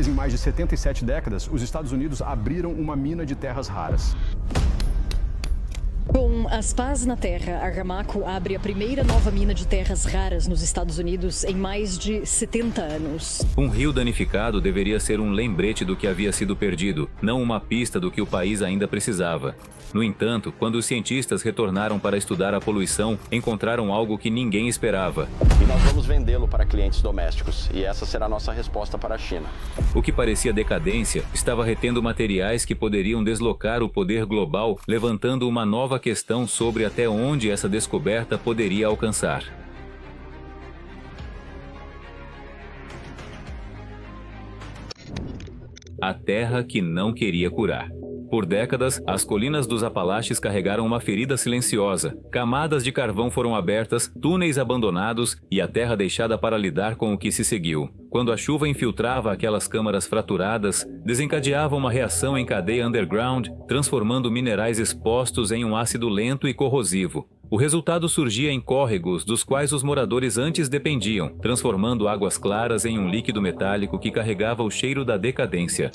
vez em mais de 77 décadas, os Estados Unidos abriram uma mina de terras raras. Com as pás na terra, a Aramaco abre a primeira nova mina de terras raras nos Estados Unidos em mais de 70 anos. Um rio danificado deveria ser um lembrete do que havia sido perdido, não uma pista do que o país ainda precisava. No entanto, quando os cientistas retornaram para estudar a poluição, encontraram algo que ninguém esperava. E nós vamos vendê-lo para clientes domésticos, e essa será a nossa resposta para a China. O que parecia decadência estava retendo materiais que poderiam deslocar o poder global, levantando uma nova questão sobre até onde essa descoberta poderia alcançar. A terra que não queria curar. Por décadas, as colinas dos Apalaches carregaram uma ferida silenciosa. Camadas de carvão foram abertas, túneis abandonados e a terra deixada para lidar com o que se seguiu. Quando a chuva infiltrava aquelas câmaras fraturadas, desencadeava uma reação em cadeia underground, transformando minerais expostos em um ácido lento e corrosivo. O resultado surgia em córregos dos quais os moradores antes dependiam, transformando águas claras em um líquido metálico que carregava o cheiro da decadência.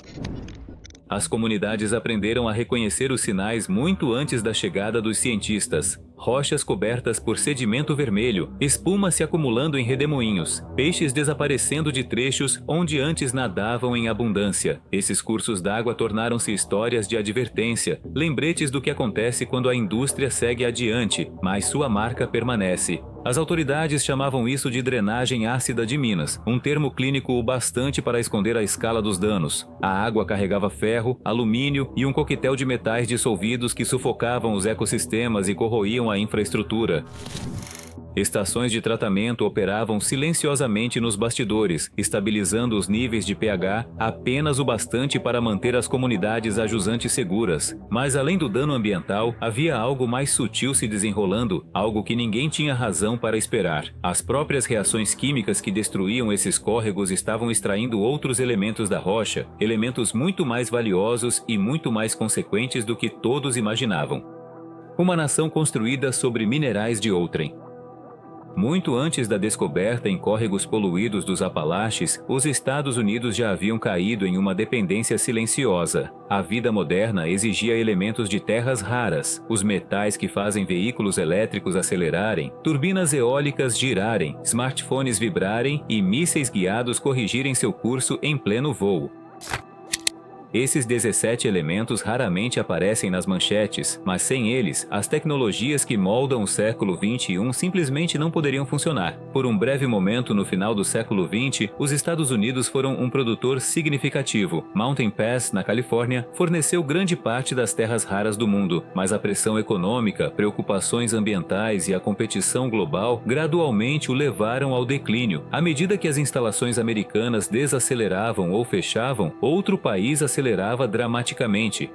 As comunidades aprenderam a reconhecer os sinais muito antes da chegada dos cientistas. Rochas cobertas por sedimento vermelho, espuma se acumulando em redemoinhos, peixes desaparecendo de trechos onde antes nadavam em abundância. Esses cursos d'água tornaram-se histórias de advertência, lembretes do que acontece quando a indústria segue adiante, mas sua marca permanece. As autoridades chamavam isso de drenagem ácida de minas, um termo clínico o bastante para esconder a escala dos danos. A água carregava ferro, alumínio e um coquetel de metais dissolvidos que sufocavam os ecossistemas e corroíam a infraestrutura. Estações de tratamento operavam silenciosamente nos bastidores, estabilizando os níveis de pH apenas o bastante para manter as comunidades a jusante seguras. Mas além do dano ambiental, havia algo mais sutil se desenrolando, algo que ninguém tinha razão para esperar. As próprias reações químicas que destruíam esses córregos estavam extraindo outros elementos da rocha, elementos muito mais valiosos e muito mais consequentes do que todos imaginavam. Uma nação construída sobre minerais de outrem. Muito antes da descoberta em córregos poluídos dos Apalaches, os Estados Unidos já haviam caído em uma dependência silenciosa. A vida moderna exigia elementos de terras raras, os metais que fazem veículos elétricos acelerarem, turbinas eólicas girarem, smartphones vibrarem e mísseis guiados corrigirem seu curso em pleno voo. Esses 17 elementos raramente aparecem nas manchetes, mas sem eles, as tecnologias que moldam o século XXI simplesmente não poderiam funcionar. Por um breve momento no final do século XX, os Estados Unidos foram um produtor significativo. Mountain Pass, na Califórnia, forneceu grande parte das terras raras do mundo, mas a pressão econômica, preocupações ambientais e a competição global gradualmente o levaram ao declínio. À medida que as instalações americanas desaceleravam ou fechavam, outro país acelerava dramaticamente.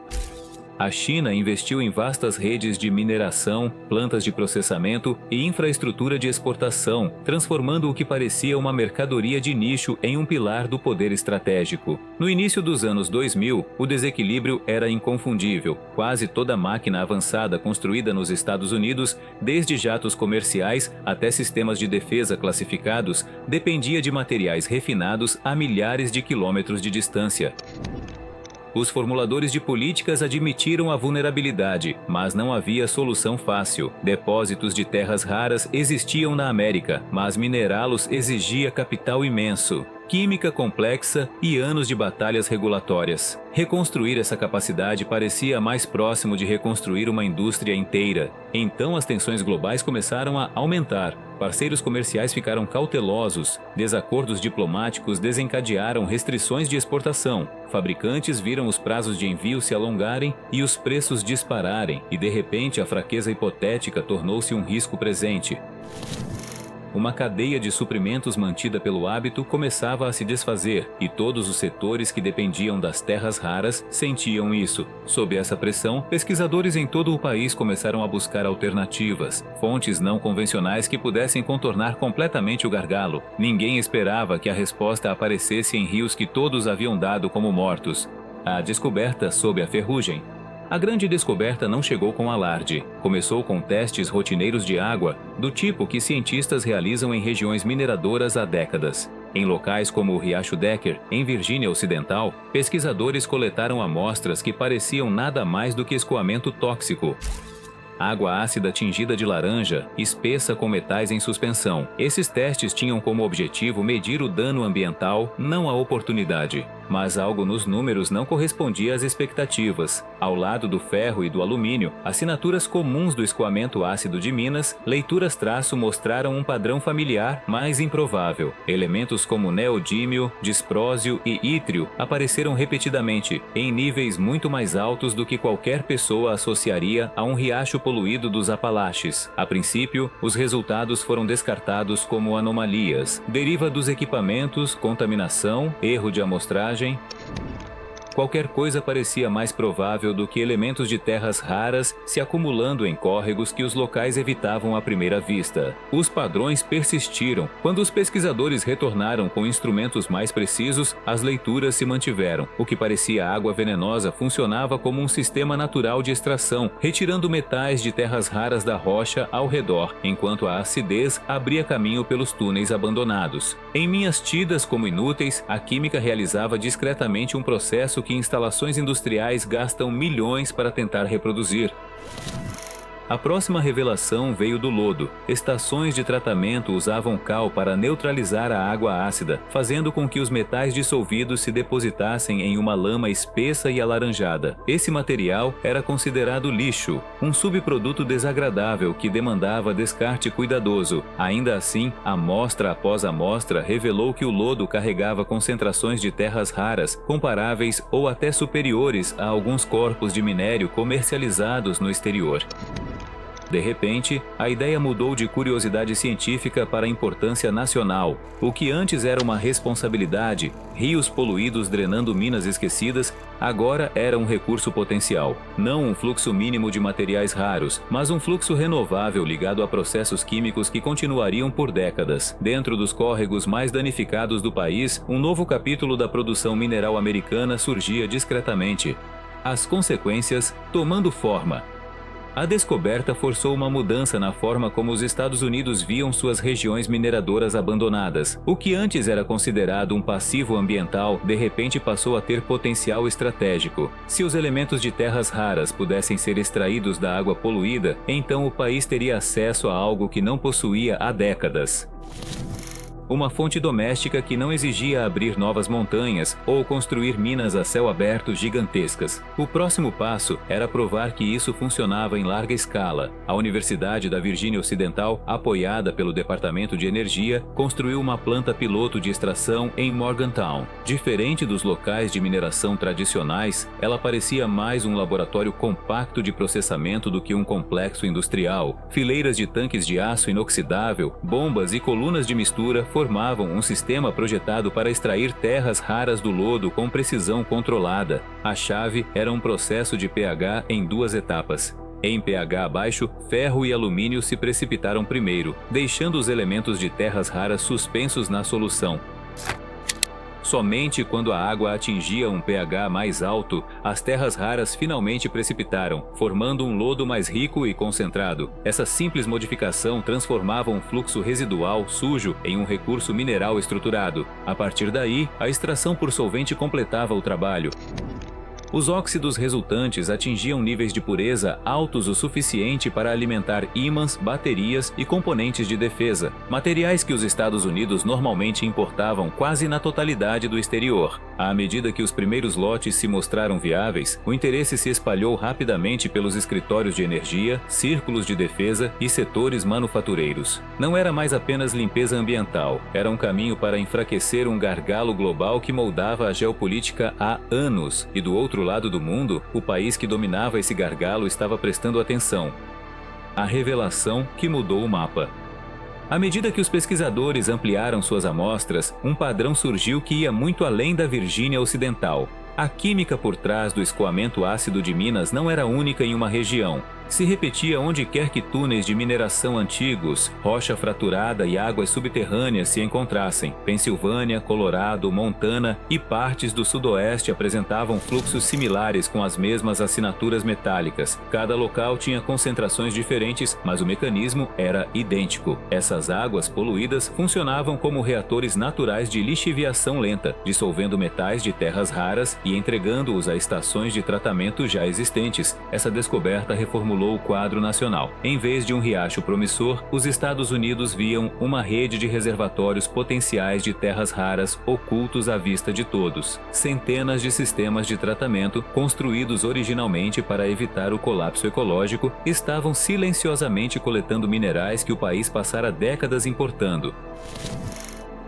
A China investiu em vastas redes de mineração, plantas de processamento e infraestrutura de exportação, transformando o que parecia uma mercadoria de nicho em um pilar do poder estratégico. No início dos anos 2000, o desequilíbrio era inconfundível. Quase toda máquina avançada construída nos Estados Unidos, desde jatos comerciais até sistemas de defesa classificados, dependia de materiais refinados a milhares de quilômetros de distância. Os formuladores de políticas admitiram a vulnerabilidade, mas não havia solução fácil. Depósitos de terras raras existiam na América, mas minerá-los exigia capital imenso, química complexa e anos de batalhas regulatórias. Reconstruir essa capacidade parecia mais próximo de reconstruir uma indústria inteira. Então as tensões globais começaram a aumentar. Parceiros comerciais ficaram cautelosos, desacordos diplomáticos desencadearam restrições de exportação, fabricantes viram os prazos de envio se alongarem e os preços dispararem, e de repente a fraqueza hipotética tornou-se um risco presente. Uma cadeia de suprimentos mantida pelo hábito começava a se desfazer, e todos os setores que dependiam das terras raras sentiam isso. Sob essa pressão, pesquisadores em todo o país começaram a buscar alternativas, fontes não convencionais que pudessem contornar completamente o gargalo. Ninguém esperava que a resposta aparecesse em rios que todos haviam dado como mortos. A descoberta sob a ferrugem. A grande descoberta não chegou com alarde. Começou com testes rotineiros de água, do tipo que cientistas realizam em regiões mineradoras há décadas. Em locais como o Riacho Decker, em Virgínia Ocidental, pesquisadores coletaram amostras que pareciam nada mais do que escoamento tóxico. Água ácida tingida de laranja, espessa com metais em suspensão. Esses testes tinham como objetivo medir o dano ambiental, não a oportunidade. Mas algo nos números não correspondia às expectativas. Ao lado do ferro e do alumínio, assinaturas comuns do escoamento ácido de Minas, leituras-traço mostraram um padrão familiar mais improvável. Elementos como neodímio, disprósio e ítrio apareceram repetidamente, em níveis muito mais altos do que qualquer pessoa associaria a um riacho poluído dos Apalaches. A princípio, os resultados foram descartados como anomalias. Deriva dos equipamentos, contaminação, erro de amostragem. Qualquer coisa parecia mais provável do que elementos de terras raras se acumulando em córregos que os locais evitavam à primeira vista. Os padrões persistiram. Quando os pesquisadores retornaram com instrumentos mais precisos, as leituras se mantiveram. O que parecia água venenosa funcionava como um sistema natural de extração, retirando metais de terras raras da rocha ao redor, enquanto a acidez abria caminho pelos túneis abandonados. Em minhas tidas como inúteis, a química realizava discretamente um processo que instalações industriais gastam milhões para tentar reproduzir. A próxima revelação veio do lodo. Estações de tratamento usavam cal para neutralizar a água ácida, fazendo com que os metais dissolvidos se depositassem em uma lama espessa e alaranjada. Esse material era considerado lixo, um subproduto desagradável que demandava descarte cuidadoso. Ainda assim, amostra após amostra revelou que o lodo carregava concentrações de terras raras, comparáveis ou até superiores a alguns corpos de minério comercializados no exterior. De repente, a ideia mudou de curiosidade científica para importância nacional. O que antes era uma responsabilidade, rios poluídos drenando minas esquecidas, agora era um recurso potencial. Não um fluxo mínimo de materiais raros, mas um fluxo renovável ligado a processos químicos que continuariam por décadas. Dentro dos córregos mais danificados do país, um novo capítulo da produção mineral americana surgia discretamente. As consequências tomando forma. A descoberta forçou uma mudança na forma como os Estados Unidos viam suas regiões mineradoras abandonadas. O que antes era considerado um passivo ambiental, de repente passou a ter potencial estratégico. Se os elementos de terras raras pudessem ser extraídos da água poluída, então o país teria acesso a algo que não possuía há décadas. Uma fonte doméstica que não exigia abrir novas montanhas ou construir minas a céu aberto gigantescas. O próximo passo era provar que isso funcionava em larga escala. A Universidade da Virgínia Ocidental, apoiada pelo Departamento de Energia, construiu uma planta piloto de extração em Morgantown. Diferente dos locais de mineração tradicionais, ela parecia mais um laboratório compacto de processamento do que um complexo industrial. Fileiras de tanques de aço inoxidável, bombas e colunas de mistura formavam um sistema projetado para extrair terras raras do lodo com precisão controlada. A chave era um processo de pH em 2 etapas. Em pH baixo, ferro e alumínio se precipitaram primeiro, deixando os elementos de terras raras suspensos na solução. Somente quando a água atingia um pH mais alto, as terras raras finalmente precipitaram, formando um lodo mais rico e concentrado. Essa simples modificação transformava um fluxo residual sujo em um recurso mineral estruturado. A partir daí, a extração por solvente completava o trabalho. Os óxidos resultantes atingiam níveis de pureza altos o suficiente para alimentar ímãs, baterias e componentes de defesa, materiais que os Estados Unidos normalmente importavam quase na totalidade do exterior. À medida que os primeiros lotes se mostraram viáveis, o interesse se espalhou rapidamente pelos escritórios de energia, círculos de defesa e setores manufatureiros. Não era mais apenas limpeza ambiental, era um caminho para enfraquecer um gargalo global que moldava a geopolítica há anos, e do outro lado do mundo, o país que dominava esse gargalo estava prestando atenção. A revelação que mudou o mapa. À medida que os pesquisadores ampliaram suas amostras, um padrão surgiu que ia muito além da Virgínia Ocidental. A química por trás do escoamento ácido de Minas não era única em uma região. se repetia onde quer que túneis de mineração antigos, rocha fraturada e águas subterrâneas se encontrassem. Pensilvânia, Colorado, Montana e partes do sudoeste apresentavam fluxos similares com as mesmas assinaturas metálicas. Cada local tinha concentrações diferentes, mas o mecanismo era idêntico. Essas águas poluídas funcionavam como reatores naturais de lixiviação lenta, dissolvendo metais de terras raras e entregando-os a estações de tratamento já existentes. Essa descoberta reformulou o quadro nacional. Em vez de um riacho promissor, os Estados Unidos viam uma rede de reservatórios potenciais de terras raras ocultos à vista de todos. Centenas de sistemas de tratamento, construídos originalmente para evitar o colapso ecológico, estavam silenciosamente coletando minerais que o país passara décadas importando.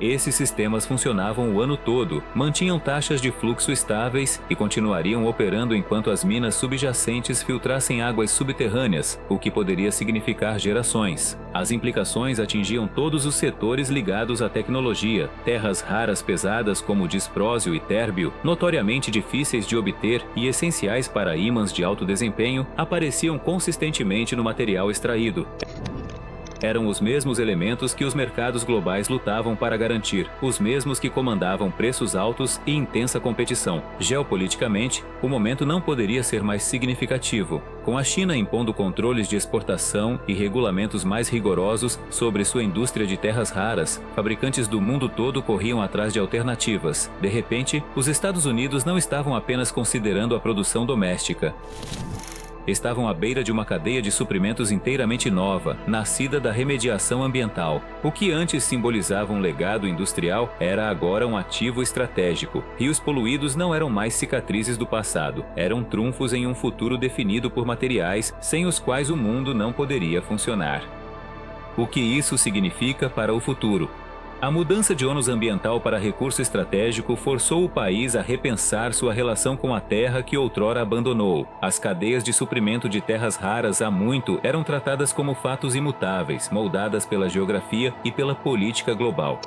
Esses sistemas funcionavam o ano todo, mantinham taxas de fluxo estáveis e continuariam operando enquanto as minas subjacentes filtrassem águas subterrâneas, o que poderia significar gerações. As implicações atingiam todos os setores ligados à tecnologia. Terras raras pesadas como disprósio e térbio, notoriamente difíceis de obter e essenciais para ímãs de alto desempenho, apareciam consistentemente no material extraído. Eram os mesmos elementos que os mercados globais lutavam para garantir, os mesmos que comandavam preços altos e intensa competição. Geopoliticamente, o momento não poderia ser mais significativo. Com a China impondo controles de exportação e regulamentos mais rigorosos sobre sua indústria de terras raras, fabricantes do mundo todo corriam atrás de alternativas. De repente, os Estados Unidos não estavam apenas considerando a produção doméstica. Estavam à beira de uma cadeia de suprimentos inteiramente nova, nascida da remediação ambiental. O que antes simbolizava um legado industrial era agora um ativo estratégico. Rios poluídos não eram mais cicatrizes do passado, eram trunfos em um futuro definido por materiais sem os quais o mundo não poderia funcionar. O que isso significa para o futuro? A mudança de ônus ambiental para recurso estratégico forçou o país a repensar sua relação com a terra que outrora abandonou. As cadeias de suprimento de terras raras há muito eram tratadas como fatos imutáveis, moldadas pela geografia e pela política global.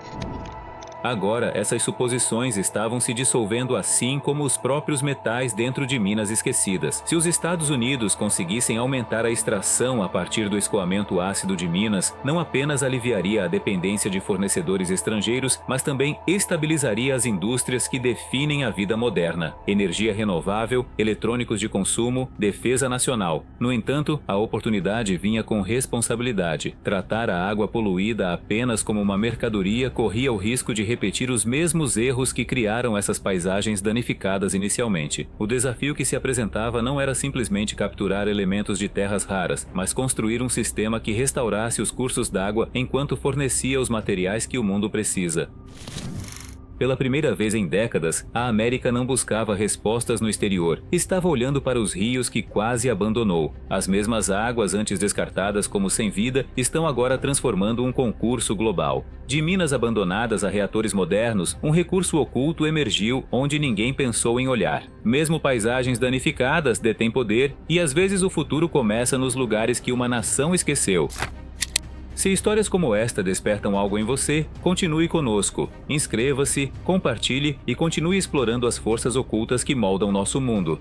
Agora, essas suposições estavam se dissolvendo assim como os próprios metais dentro de minas esquecidas. Se os Estados Unidos conseguissem aumentar a extração a partir do escoamento ácido de minas, não apenas aliviaria a dependência de fornecedores estrangeiros, mas também estabilizaria as indústrias que definem a vida moderna: energia renovável, eletrônicos de consumo, defesa nacional. No entanto, a oportunidade vinha com responsabilidade. Tratar a água poluída apenas como uma mercadoria corria o risco de repetir os mesmos erros que criaram essas paisagens danificadas inicialmente. O desafio que se apresentava não era simplesmente capturar elementos de terras raras, mas construir um sistema que restaurasse os cursos d'água enquanto fornecia os materiais que o mundo precisa. Pela primeira vez em décadas, a América não buscava respostas no exterior. Estava olhando para os rios que quase abandonou. As mesmas águas antes descartadas como sem vida estão agora transformando um concurso global. De minas abandonadas a reatores modernos, um recurso oculto emergiu onde ninguém pensou em olhar. Mesmo paisagens danificadas detêm poder e às vezes o futuro começa nos lugares que uma nação esqueceu. Se histórias como esta despertam algo em você, continue conosco. Inscreva-se, compartilhe e continue explorando as forças ocultas que moldam nosso mundo.